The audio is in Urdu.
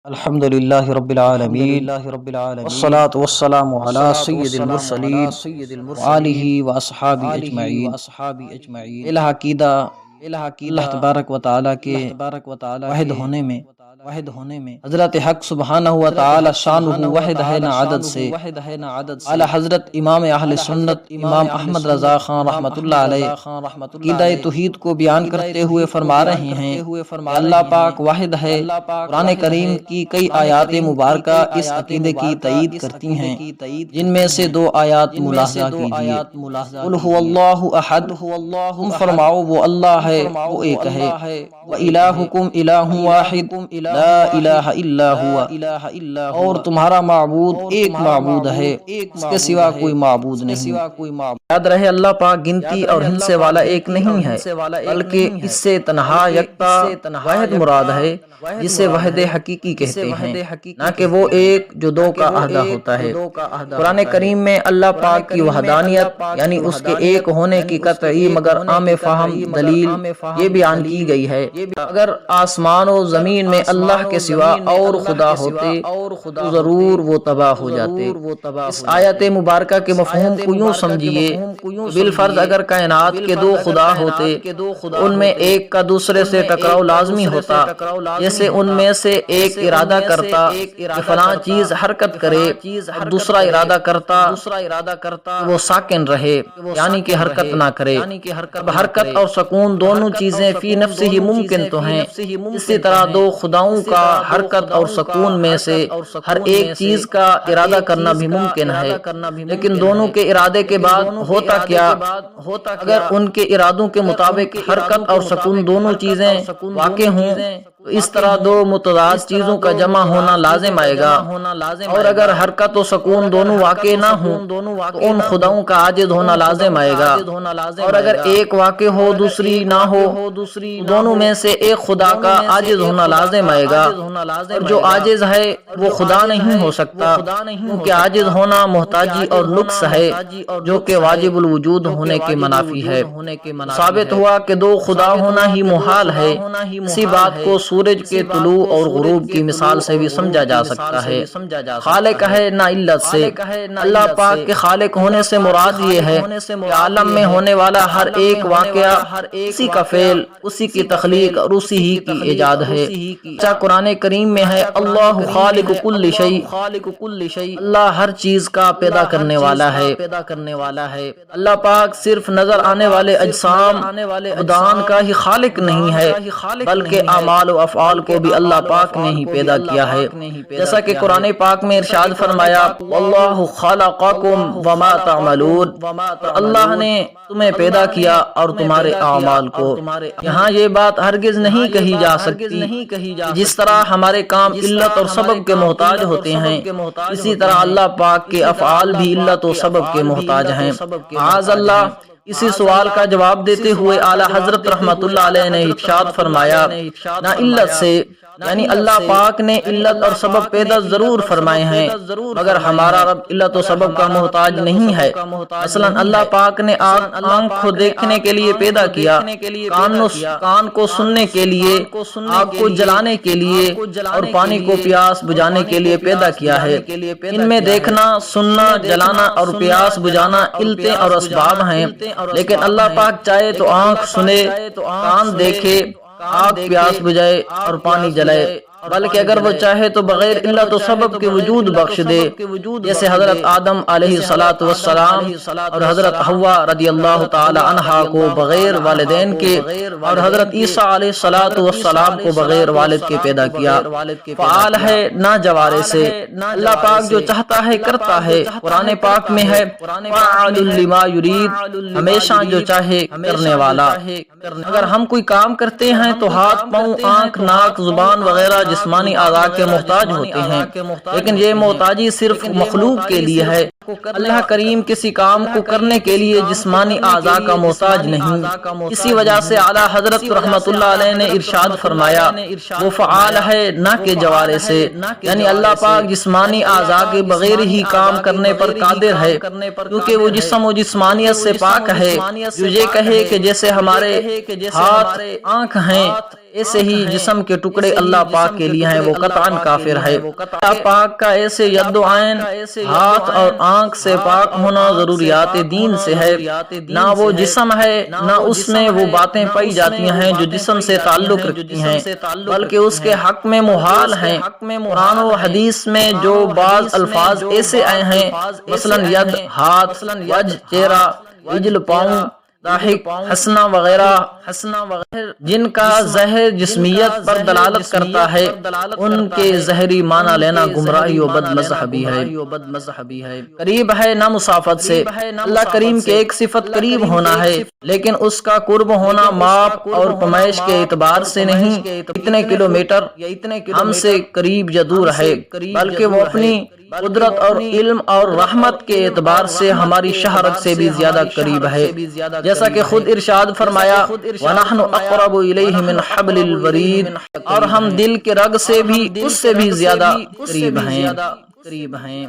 الحمد للہ رب العالمین والصلاة والسلام علی سید المرسلین وآلہ واصحابہ اجمعین۔ العقیدہ اللہ تبارک و تعالیٰ کے واحد ہونے میں حضرت حق سبحانہ و تعالی شانہ واحد ہے نہ عدد سے، اعلی حضرت امام اہل سنت امام احمد رضا خان رحمۃ اللہ علیہ عقیدہ توحید کو بیان کرتے ہوئے فرما رہے ہیں کہ اللہ پاک واحد ہے۔ قرآن کریم کی کئی آیات مبارکہ اس عقیدے کی تائید کرتی ہیں، جن میں سے دو آیات ملاحظہ کیجیے۔ قل هو اللہ احد، تم فرماؤ وہ اللہ ہے، وہ ایک ہے۔ وَإِلَٰهُكُمْ إِلَٰهٌ وَاحِدٌ لا الہ الا ہوا، اور تمہارا معبود ایک معبود ہے، اس کے سوا کوئی معبود نہیں۔ یاد رہے اللہ پاک گنتی اور ہندسے والا ایک نہیں ہے، بلکہ اس سے تنہا یکتا واحد مراد ہے، جسے وحد حقیقی کہتے ہیں، نہ کہ وہ ایک جو دو کا عہدہ ہوتا ہے۔ قرآن کریم میں اللہ پاک کی وحدانیت یعنی اس کے ایک ہونے کی قطعی مگر عام فہم دلیل یہ بیان کی گئی ہے۔ اگر آسمان و زمین میں اللہ کے سوا اور خدا ہوتے تو ضرور وہ تباہ ہو جاتے۔ اس آیت مبارکہ کے مفہوم کو یوں سمجھیے، بالفرض اگر کائنات کے دو خدا ہوتے، ان میں ایک کا دوسرے سے ٹکراؤ لازمی ہوتا، جیسے ان میں سے ایک ارادہ کرتا کہ فلاں چیز حرکت کرے اور دوسرا ارادہ کرتا کہ وہ ساکن رہے یعنی کہ حرکت نہ کرے۔ اب حرکت اور سکون دونوں چیزیں فی نفس ہی ممکن تو ہیں، اسی طرح دو خداؤں کا حرکت اور سکون میں سے ہر ایک چیز کا ارادہ کرنا بھی ممکن ہے، لیکن دونوں کے ارادے کے بعد ہوتا کیا؟ اگر ان کے ارادوں کے مطابق حرکت اور سکون دونوں چیزیں واقع ہوں تو اس طرح دو متضاد چیزوں کا جمع ہونا لازم آئے گا، اور اگر حرکت و سکون دونوں واقع نہ ہوں تو ان خداؤں کا عاجز ہونا لازم آئے گا، اور اگر ایک واقع ہو دوسری نہ ہو دونوں میں سے ایک خدا کا عاجز ہونا لازم آئے گا، اور جو عاجز ہے وہ خدا نہیں ہو سکتا، کیونکہ عاجز ہونا محتاجی اور نقص ہے جو کہ واجب الوجود ہونے کے منافی ہے۔ ثابت ہوا کہ دو خدا ہونا ہی محال ہے۔ اسی بات کو سورج کے طلوع اور غروب کی مثال سے بھی سمجھا جا سکتا ہے۔ خالق ہے نہ علت سے۔ اللہ پاک کے خالق ہونے سے مراد یہ ہے کہ عالم میں ہونے والا ہر ایک واقعہ اسی کا فعل، اسی کی تخلیق اور اسی ہی کی ایجاد ہے۔ اچھا قرآن کریم میں ہے اللہ خالق کل شیء، اللہ ہر چیز کا پیدا کرنے والا ہے۔ اللہ پاک صرف نظر آنے والے اجسام ابدان کا ہی خالق نہیں ہے، بلکہ اعمال و افعال کو بھی اللہ پاک نے ہی پیدا کیا ہے، جیسا کہ قرآن پاک میں ارشاد فرمایا واللہ خلقکم وما تعملون، اللہ نے تمہیں پیدا کیا اور تمہارے اعمال کو۔ یہاں یہ بات ہرگز نہیں کہی جا سکتی جس طرح ہمارے کام علت اور سبب کے محتاج ہوتے ہیں، اسی طرح اللہ پاک کے افعال بھی علت و سبب کے محتاج ہیں۔ معاذ اللہ، اسی سوال کا جواب دیتے ہوئے اعلی حضرت رحمت اللہ علیہ نے ارشاد فرمایا نہ علت سے، یعنی اللہ پاک نے علت اور سبب پیدا ضرور فرمائے ہیں مگر ہمارا رب علت و سبب کا محتاج نہیں ہے۔ مثلا اللہ پاک نے آنکھ کو دیکھنے کے لیے پیدا کیا، کان کو سننے کے لیے، آگ کو جلانے کے لیے اور پانی کو پیاس بجھانے کے لیے پیدا کیا ہے۔ ان میں دیکھنا، سننا، جلانا اور پیاس بجھانا علتیں اور اسباب ہیں، لیکن اللہ پاک چاہے تو آنکھ سنے، کان دیکھے، آگ پیاس بجھائے اور پانی جلائے، بلکہ اگر وہ چاہے تو بغیر علت و سبب کے وجود بخش دے، جیسے حضرت آدم علیہ السلام اور حضرت حوا رضی اللہ تعالی عنہا کو بغیر والدین کے اور حضرت عیسیٰ علیہ السلام کو بغیر والد کے پیدا کیا۔ فعال ہے نہ جوارے سے، اللہ پاک جو چاہتا ہے کرتا ہے۔ قرآن پاک میں ہے فعال لما یرید، ہمیشہ جو چاہے کرنے والا۔ اگر ہم کوئی کام کرتے ہیں تو ہاتھ، پاؤں، آنکھ، ناک، زبان وغیرہ جسمانی اعضاء کے محتاج ہوتے ہیں، لیکن یہ محتاجی صرف مخلوق کے لیے ہے۔ اللہ کریم کسی کام کو کرنے کے لیے جسمانی اعضاء کا محتاج نہیں، اسی وجہ سے اعلی حضرت رحمت اللہ علیہ نے ارشاد فرمایا وہ فعال ہے نہ کہ جوارے سے، یعنی اللہ پاک جسمانی اعضاء کے بغیر ہی کام کرنے پر قادر ہے، کیونکہ وہ جسم و جسمانیت سے پاک ہے۔ جو یہ کہے کہ جیسے ہمارے ہاتھ، آنکھ ہیں، ایسے ہی جسم کے ٹکڑے اللہ پاک کے لیے ہیں، وہ قطعاً کافر ہے۔ اللہ پاک کا ایسے ید و عین، ہاتھ اور آنکھ سے پاک ہونا ضروریات دین سے ہے۔ نہ وہ جسم ہے نہ اس میں وہ باتیں پائی جاتی ہیں جو جسم سے تعلق رکھتی ہیں، بلکہ اس کے حق میں محال ہیں۔ قرآن و حدیث میں جو بعض الفاظ ایسے آئے ہیں، مثلا ید، ہاتھ، وجہ، چہرہ، رجل، پاؤں، ضاحک، حسنہ وغیرہ، جن کا ظاہر جسمیت پر دلالت کرتا ہے، ان کے ظاہری معنی لینا گمراہی و بد مذہبی ہے۔ قریب ہے نہ مسافت سے، اللہ کریم کے ایک صفت قریب ہونا ہے، لیکن اس کا قرب ہونا ماپ اور پیمائش کے اعتبار سے نہیں، اتنے کلومیٹر ہم سے قریب یا دور ہے، بلکہ وہ اپنی قدرت اور علم اور رحمت کے اعتبار سے ہماری شہرت سے بھی زیادہ قریب ہے، جیسا کہ خود ارشاد فرمایا وَنَحْنُ أَقْرَبُ إِلَيْهِ مِنْ حَبْلِ الْوَرِيدِ، اور ہم دل کے رگ سے بھی اس سے بھی زیادہ قریب ہیں۔